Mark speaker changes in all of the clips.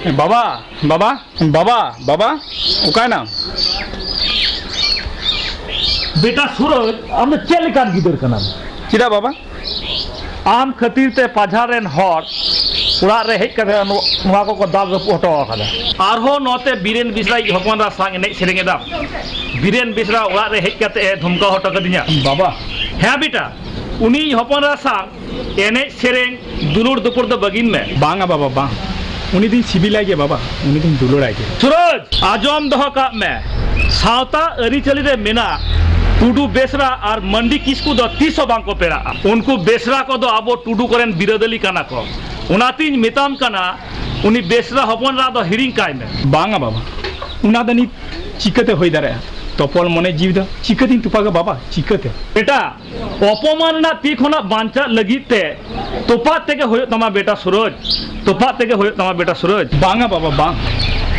Speaker 1: बाबा बाबा बाबा बाबा ओका ना
Speaker 2: बेटा सूरज आम चल लेकान गिदर कना
Speaker 1: चिदा बाबा
Speaker 2: आम खातिर ते पाझारेन हर उड़ा रे हेज कते नुआ को दाल रप हटो आखदा आरहो नोते बीरेन बिसरा हपनरा सांग एने सेरेंगेदा बीरेन बिसरा उड़ा रे हेज कते धमका हटो कदिया
Speaker 1: बाबा
Speaker 2: हाँ बेटा उनी हपनरा सांग एने सेरेंग दुलुर दुपुर दो बगिन में
Speaker 1: बांगा बाबा बांग उनी दिन सिबिलाई के बाबा उनी दिन दुलुराई के
Speaker 2: सूरज आजम दहो का में सावता अरी चली रे मेना टुडू बेसरा और मंडी किसकु दो 300 बांग को पेड़ा उनको बेसरा को दो आबो टुडू करेन बिरोदली काना को उनातीन मिताम काना उनी बेसरा हपनरा दो हिरिंग काय में
Speaker 1: बांगा बाबा उना दनी चिकते होई दारे तोपल मने जीव दा चिकतिन तुपागा बाबा चिकते
Speaker 2: बेटा अपमान ना ती खोना बांचा लगिते तोपा तेगे होय तमा बेटा सूरज तोपा तेगे होय तमा बेटा सूरज
Speaker 1: बांगा बाबा बांग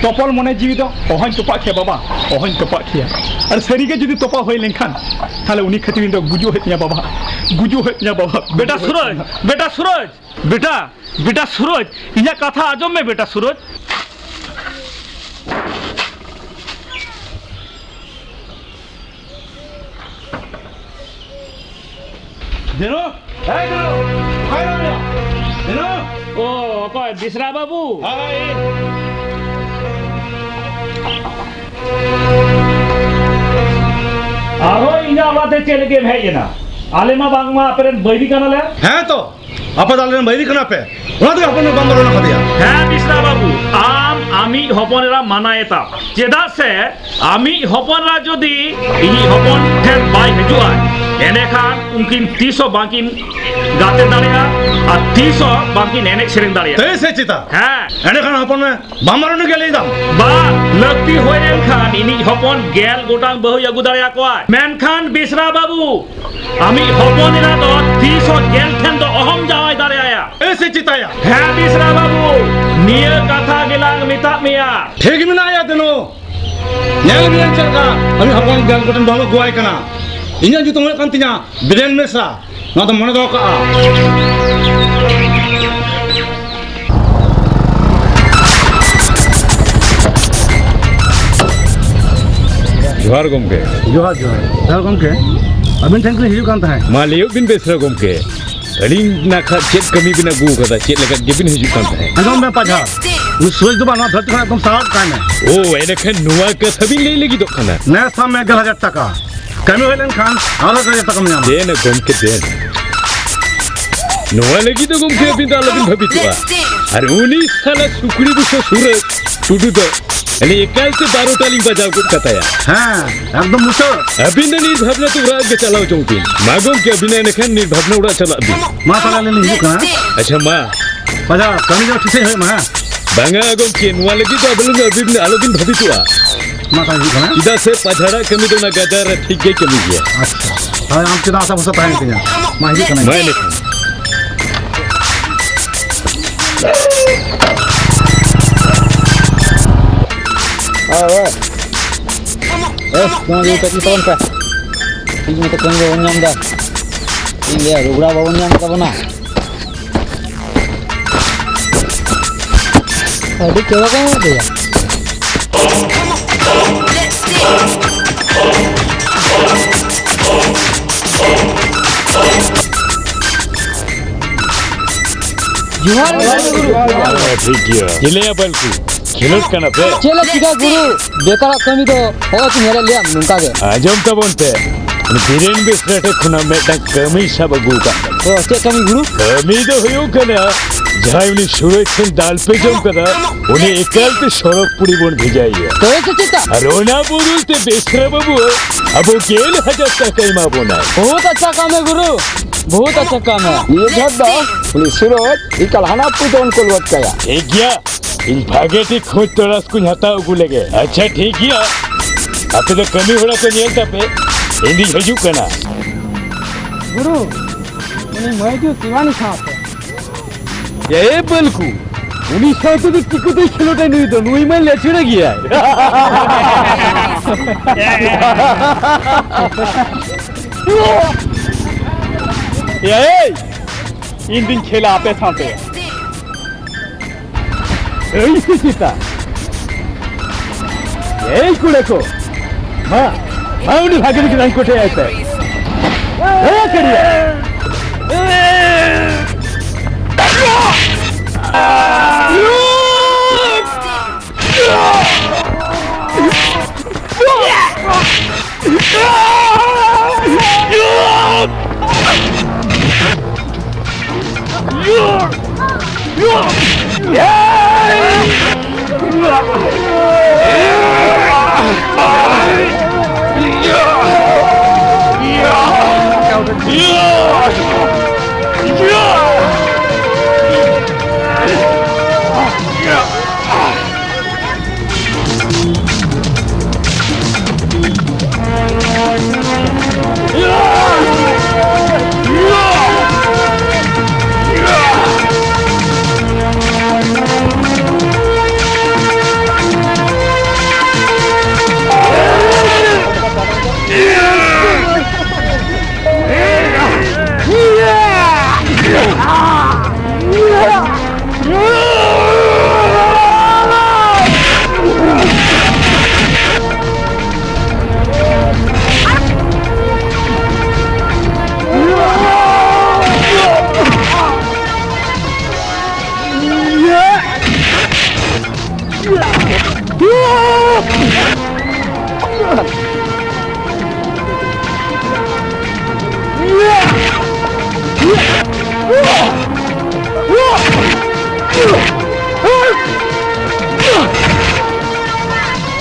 Speaker 1: तोपल मने जीव दा ओहन तोपा खे बाबा ओहन तोपा खिया और सरी के जदी तोपा होय लेनखान थाले उनी खतिन दो गुजो हेतिया बाबा गुजो हेतिया बाबा
Speaker 2: बेटा सूरज बेटा सूरज इया कथा आजम में बेटा सूरज दिनो हाय दिनो ओ कोई बिसरा बाबू हाय आरो इना बाते चल के भाई ना आलेमा बांगमा अपेरन बैरी काना ले
Speaker 3: हैं तो आपा दालेन बैरी काना पे ओना तो अपन बंदर ना खदिया
Speaker 2: हाँ बिसरा बाबू आम आमी हपनरा मानायता चेदा से आमी हपनरा जदी इ हपन ठेन बाय हजुआ एने खान उनकिन 300 बाकिन गाते दाड़िया और 300 बाकिन एने सेरेन दाड़िया
Speaker 3: ते से चिता
Speaker 2: हां
Speaker 3: एने खान हपन में बामरो ने गेले दाम
Speaker 2: बा लगती होय खान इनी हपन गेल गोटांग बहु यगु दाड़िया को मेन खान बिसरा बाबू आमी हपनरा दो 300 गेल ठेन दो अहम जावाय दाड़िया
Speaker 3: ए से चिताया
Speaker 2: हां बिसरा बाबू निया कथा गेलांग मिता मिया
Speaker 3: ठीक में ना आया दिनो नेल बियन चलका हम हपन गेल गोटन बहु गोय कना इन्या जुतो होय कान तिना बिरेन मेसा ना तो मन दो का
Speaker 4: जोहार गमके
Speaker 3: जोहार जोहार गमके अबिन ठन के हिजु कान ताहे
Speaker 4: मालियो बिन बेसरा गमके अलिंग ना खा चेक कमी बिना गु कदा चेक लगा गेबिन हिजु कान ताहे
Speaker 3: एकदम में पाछा उ सोच दो ना धरती एकदम साफ कान है
Speaker 4: ओ एने खन नुवा के सभी ले लेगी तो खाना
Speaker 3: नया साम में 1000 टका कमी होलन खान आला करे तक में
Speaker 4: देन गमके देन नुवा लगी तो गमके बिन दाल बिन भबितवा अरे 19 साल सुकड़ी बुसो सूरज टुडू दो अने एकाल से 12 टाली बजाव को कताया
Speaker 3: हां एकदम मुसो
Speaker 4: अभी ने निर्भावना तो राग के चलाओ चौकी मागों के अभिनय ने खन निर्भावना उड़ा चला अभी
Speaker 3: मां ताला ले नहीं का
Speaker 4: अच्छा मां
Speaker 3: पजा कमी जो ठीक है मां
Speaker 4: बांगा गम के नुवा लगी तो अबलुंग अभी ने आलो दिन भबितवा
Speaker 3: मां का ही का
Speaker 4: इदा से पछड़ा कमी तो ना गदर ठीक के कमी है
Speaker 3: अच्छा हां हम किदा सब होता है क्या मां ही करना
Speaker 4: मैं नहीं
Speaker 5: kung dito kita ka hindi mo kung gawin da hindi rubra bawon yang ka na adi kewa ka mo dia
Speaker 4: जुहार ठीक है जिले बलकू खेलोस कना पे
Speaker 5: चलो चिका गुरु बेकार कमी तो होगा कि मेरे लिए नुंका के
Speaker 4: आजम तो बोलते बिरेन बिस्रेट खुना में ता कमी सब गुका
Speaker 5: ओ से कमी गुरु
Speaker 4: कमी तो होयो कना जाइवनी सूरज से दाल पे जम करा उन्हें एकल ते सड़क पूरी बोन भेजाई है
Speaker 5: तो ऐसे चिता
Speaker 4: अरोना बोलते बेसरा बाबू अब वो केल हजार तक कईमा बोना
Speaker 5: बहुत अच्छा काम है गुरु बहुत अच्छा काम है
Speaker 6: ये जद्दा पुलिस सूरज ई कलहाना पुतोन कोलवत कया
Speaker 4: एक गया इन भागेटी खोज तोरास कुछ हटाओ गुलेगे अच्छा ठीक है आप तो कमी होला तो नहीं था पे हिंदी हजू कना
Speaker 5: गुरु उन्हें मैं जो दीवानी खाते
Speaker 4: ये बलकू उन्हीं साथ तो टिकु तो खिलोटे नहीं तो नुई में ले छिड़ गया
Speaker 1: ये इन दिन खेला आपे साथे এই সিসিটা এই কুড়েকো মা মা উনি ভাগের কি রান কোটে আছে এ করিয়া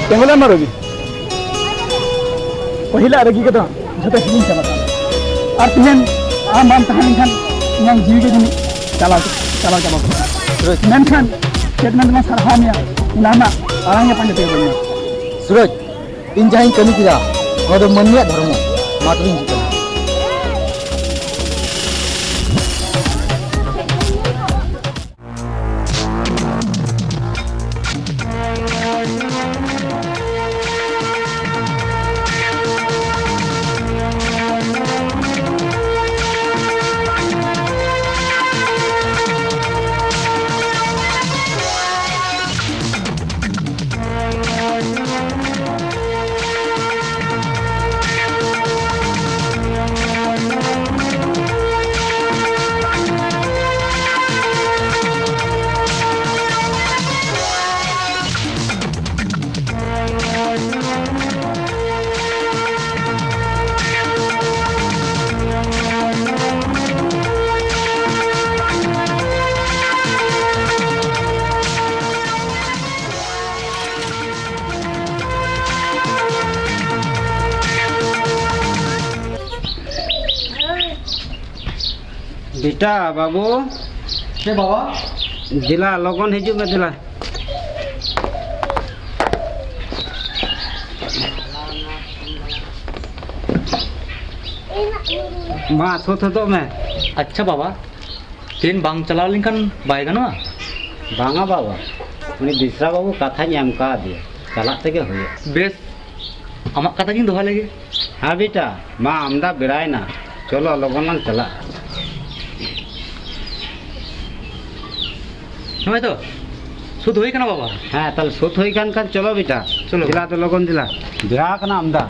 Speaker 1: Tengoklah marogi. Pahila ragi kita, jatuh hilang sama sama. Artinya, am tahan kan, yang jiwa ini calau. Terus, menkan, statement mas harhamnya, nama orangnya pandai tegaknya.
Speaker 5: Suraj, injahin kami kita, kalau meniat dharma, maturin kita.
Speaker 7: बेटा बाबू
Speaker 5: के बाबा
Speaker 7: दिला लगन हिजू में दिला माँ सोच तो मैं
Speaker 5: अच्छा बाबा ट्रेन बांग चलाव लेकिन बाय गनवा
Speaker 7: बांगा बाबा उन्हें दूसरा बाबू कथा एम का दिया चला तक हुए
Speaker 5: बेस आमाक कथा किन दोहा लगे
Speaker 7: हाँ बेटा माँ आमदा बेड़ाए ना चलो लगन लंग चला
Speaker 5: नय तो सुध होई कना बाबा
Speaker 7: हाँ तल सोच हुई कान चलो बेटा
Speaker 5: चलो
Speaker 7: दिला तो लगन दिला बेड़ा कना आमदा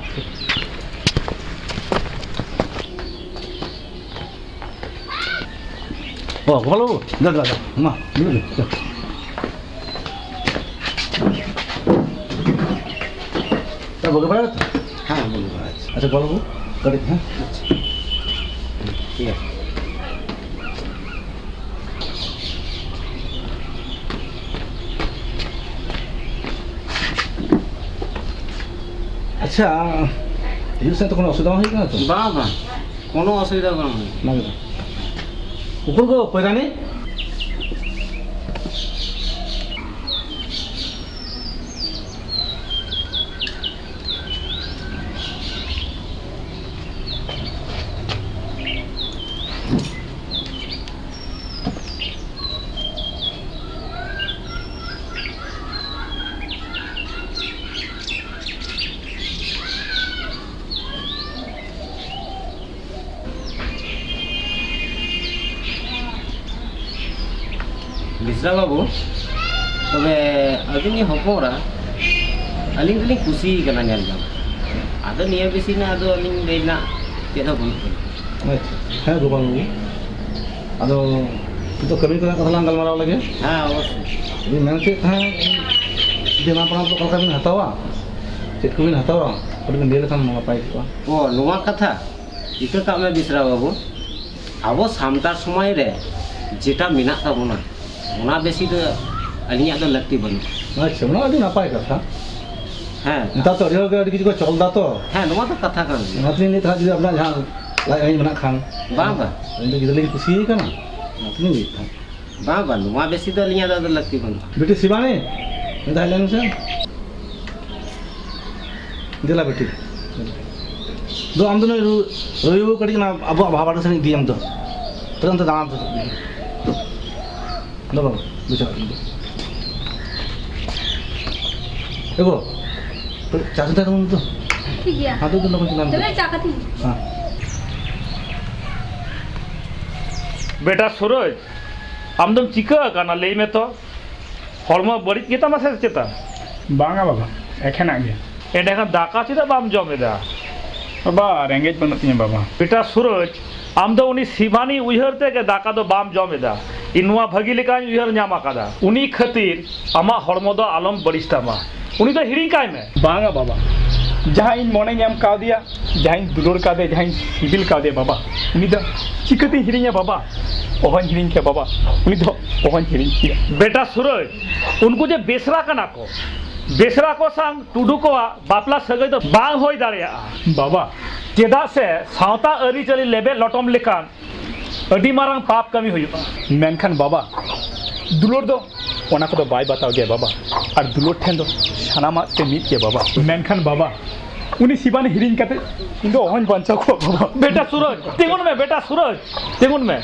Speaker 3: Oh, kalau dah, ma, dulu. Tak boleh bayar?
Speaker 7: हाँ बोलो बात
Speaker 3: Ada kalau bu, kredit ha?
Speaker 7: ठीक है
Speaker 3: अच्छा, itu saya tu kena sudah mahir kan tu?
Speaker 7: बाबा कोनो असुविधा नहीं
Speaker 3: Mana? Ukur ko, pera ni?
Speaker 7: Mishra बाबू तबे अबिन हपरा अलिंग दलिंग खुशी कना नेल जाम आदो निया बेसी ना आदो अलिंग लेना केदा बुई
Speaker 3: हाँ गोपाल बाबू अदो तो कमी को कथा लांग गलमाराव लगे
Speaker 7: हां अवश्य
Speaker 3: ये मैं से था देना पड़ा तो कल का हतावा चेक को हतावा और मैं ले खान पाई को
Speaker 7: ओ नुवा कथा इका का में बिसरा बाबू आबो सामतार समय रे जेटा मिना ताबोना ओना बेसी तो अलिया तो लगती बन
Speaker 3: अच्छा ना अभी नापाय कथा
Speaker 7: हां
Speaker 3: ता तो रियो के किसी को चलदा तो
Speaker 7: हां नुवा तो कथा कर
Speaker 3: नातनी ने था जो अपना जहां लाई मना खान
Speaker 7: बाबा
Speaker 3: इंदे गिदले खुशी है ना नातनी भी था
Speaker 7: बाबा नुवा बेसी तो अलिया तो लगती बन
Speaker 3: बेटी शिवानी इंदा लेन से दिला बेटी दो हम दोनों रोयो कड़ी ना अब भाबाड़ से दी हम तो तुरंत दाम तो लो बाबू बुझा देखो तो चाचा तुम तो
Speaker 8: ठीक है
Speaker 3: हां तो लोग नाम
Speaker 8: चलो चाकती
Speaker 3: हां
Speaker 2: बेटा सूरज आमदम चिका काना लई में तो हॉर्मो बड़ी केता मासे चेता
Speaker 1: बांगा बाबा एखना गया
Speaker 2: एंडेखा दाका चिदा बाम जमेदा
Speaker 1: बाबा रेंगेज बनती बाबा
Speaker 2: बेटा सूरज आम दो उनी शिवानी उहरते के दाका दो बाम जमेदा इनुआ भगी लेका उहर न्यामा कादा उनी खातिर आमा हॉर्मो दो आलम बड़िस्तामा उनी तो हिरिंग काय में
Speaker 1: बांगा बाबा जहाँ इन मोने नाम का दिया जहाँ इन दुलोर का दे जहाँ इन सिबिल का दे बाबा उनी दो चिकती हिरिंग है बाबा ओहन हिरिंग के बाबा उनी दो ओहन हिरिंग किया
Speaker 2: बेटा सूरज उनको जे बेसरा कना को बेसरा को संग टुडू को बापला सगई तो बांग होई दाड़िया
Speaker 1: बाबा
Speaker 2: चेदा से सावता अरी चली लेबे लटम लेकान अडी मारंग पाप कमी हुयुआ
Speaker 1: मेनखान बाबा दुलोर दो ओना को दो बाय बताओ गया बाबा और दुलोर ठेन दो सानामा ते मीत के बाबा मेनखान बाबा उनी शिवानी हिरिंग काते इंदो ओहन बंचा को बाबा
Speaker 2: बेटा सूरज तेगुन में बेटा सूरज तेगुन में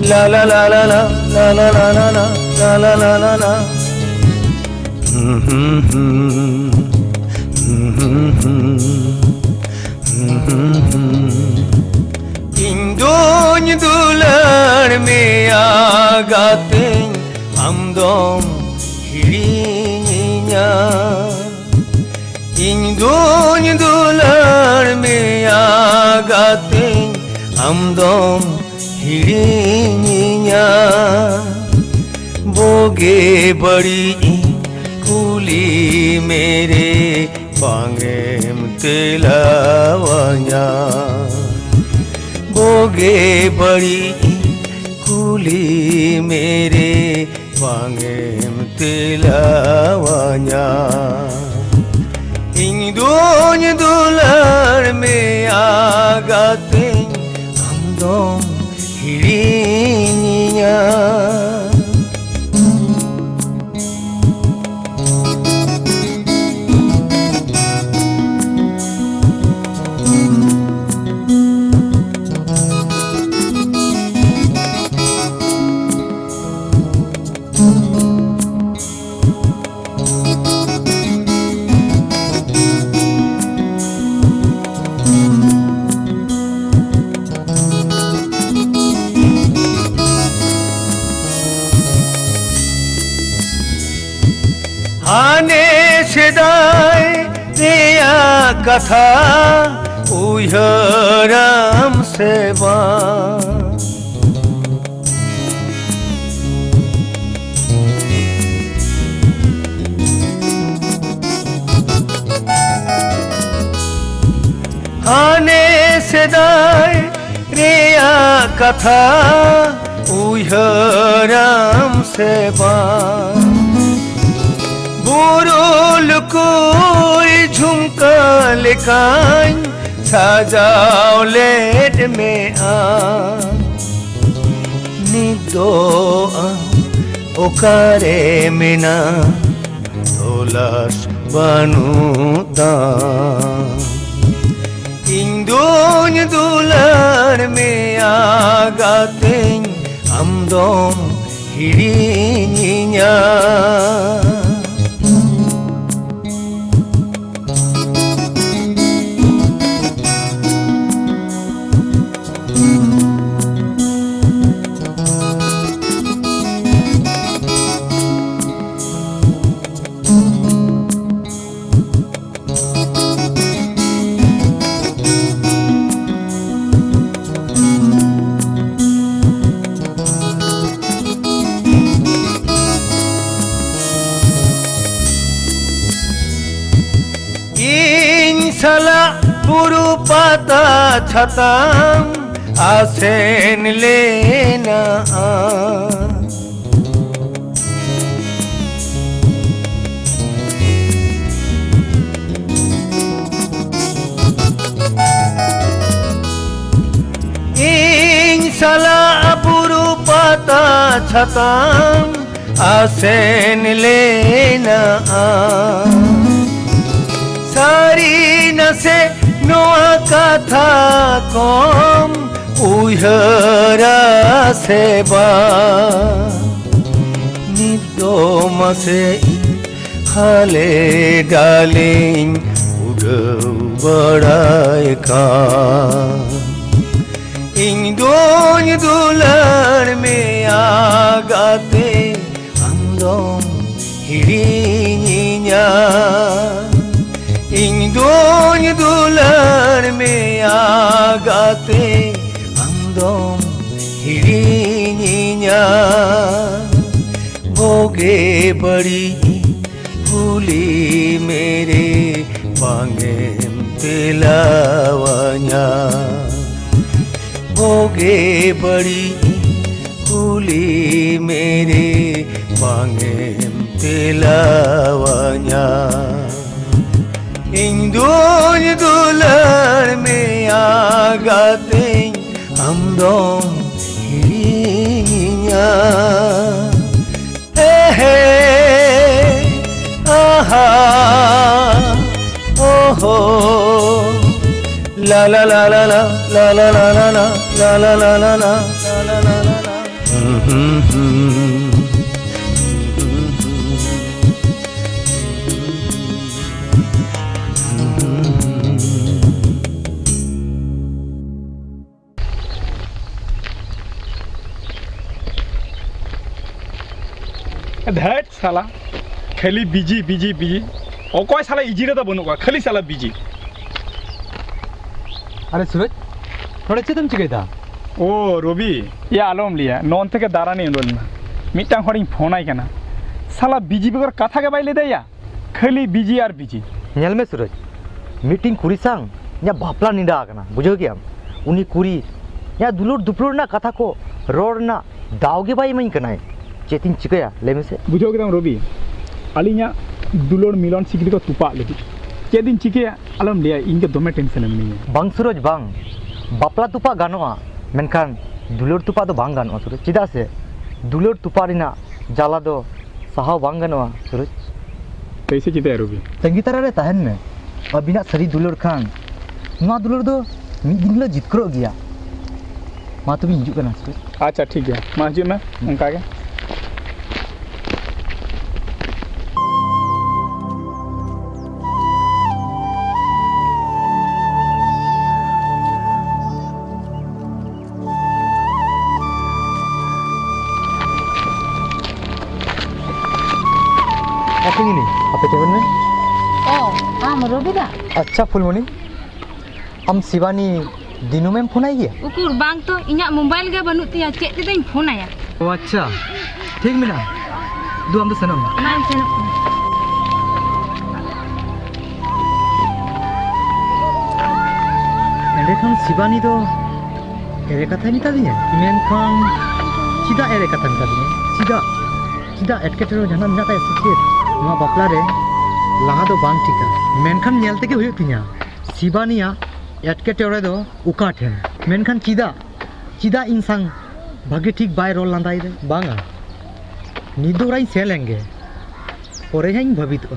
Speaker 9: la la la la la la la la la la la la la la Indonyi dular me agate amdom hirinya Indonyi dular me agate amdom hirinya boge badi kuli mere pangem telawanya boge badi kuli mere pangem telawanya Indonyi dular me agate amdom hirinya Hane sedai reya katha uyaram seva Hane sedai reya katha uyaram seva Burul koi झुमका लेकान साजाओ late में निदो ओकारे मेना तोलास बानुता इंदोन दुलार में आगातें amdom hirinya salah buru patah catam asen lena ing salah buru patah catam asen lena Sari nase noa katha kom uyhara seba nido mase hale darling udau badai ka indon dular me agate andom hirinya इंदोन दुलार में आगाते अंदोम हिरिनिया भोगे बड़ी हुली मेरे बांगेम तिलावान्या भोगे बड़ी हुली मेरे बांगेम तिलावान्या इंदोन दुलार में आगाते amdom hirinya he aha oh la la la la la la la la la la la la la la la la la la
Speaker 1: that साला खाली बिजी बिजी बिजी अकय साला इजी रे बनुआ खाली साला बिजी
Speaker 5: अरे सूरज थोड़ा चेतम चिकैदा
Speaker 1: ओ रवि या आलम लिया नॉन थे दारानी उडलना मिटांग हरिंग फोनाय कना साला बिजी बगर कथा के बाय लेदैया खाली बिजी और बिजी
Speaker 5: नेल में सूरज मीटिंग कुरी सांग या बापला निंदा कना बुझो गया उनी कुरी या दुलुर दुपलुर ना कथा को रोड ना दावगे बाई मन कनाय चेतिन चिकया लेमे से
Speaker 1: बुझो गया रवि अलिया दुलुर मिलन सिकरी को तुपा लगी चेदिन चिकया आलम लिया इनके दोमे टेंशन नहीं
Speaker 5: बांग सूरज बांग बापला तुपा गानोआ मेनखान दुलुर तुपा दो बांग गानोआ सूरज चिदा से दुलुर तुपा रिना जाला दो साहाव बांग गानोआ सूरज
Speaker 1: कैसे चिता रवि
Speaker 5: तंगीतारा रे तहन में अबिना सरी दुलुर खान नुआ दुलुर दो मिद दिन लो जितकरो गया मा तुम हिजु कना सूरज
Speaker 1: अच्छा ठीक है मा हिजु में उनका के
Speaker 5: आपके टेबल में
Speaker 8: आम रोबिदा
Speaker 5: अच्छा फुलमणि हम शिवानी दिनों में फोन आई है
Speaker 8: उकुर बांग तो इन्या मोबाइल के बनु तिया चेक ते दिन फोन आया
Speaker 5: ओ अच्छा ठीक मिला दो हम तो सनम
Speaker 8: मान सनम
Speaker 5: एंडे खान शिवानी तो एरे कथा निता दिया मेन खान सीधा एरे कथा निता दिया सीधा एटकेटरो जहां मिना ताय सचित नुआ बापला रे लाहा दो बांग टिका मेनखान नेल तेगे हुयु तिया शिबानिया एटकेटोरे दो उका ठेन मेनखान चिदा इंसान भागे ठीक बाय रोल लांदाई रे बांगा निदोराई सेलेंगे परे हाई भाबित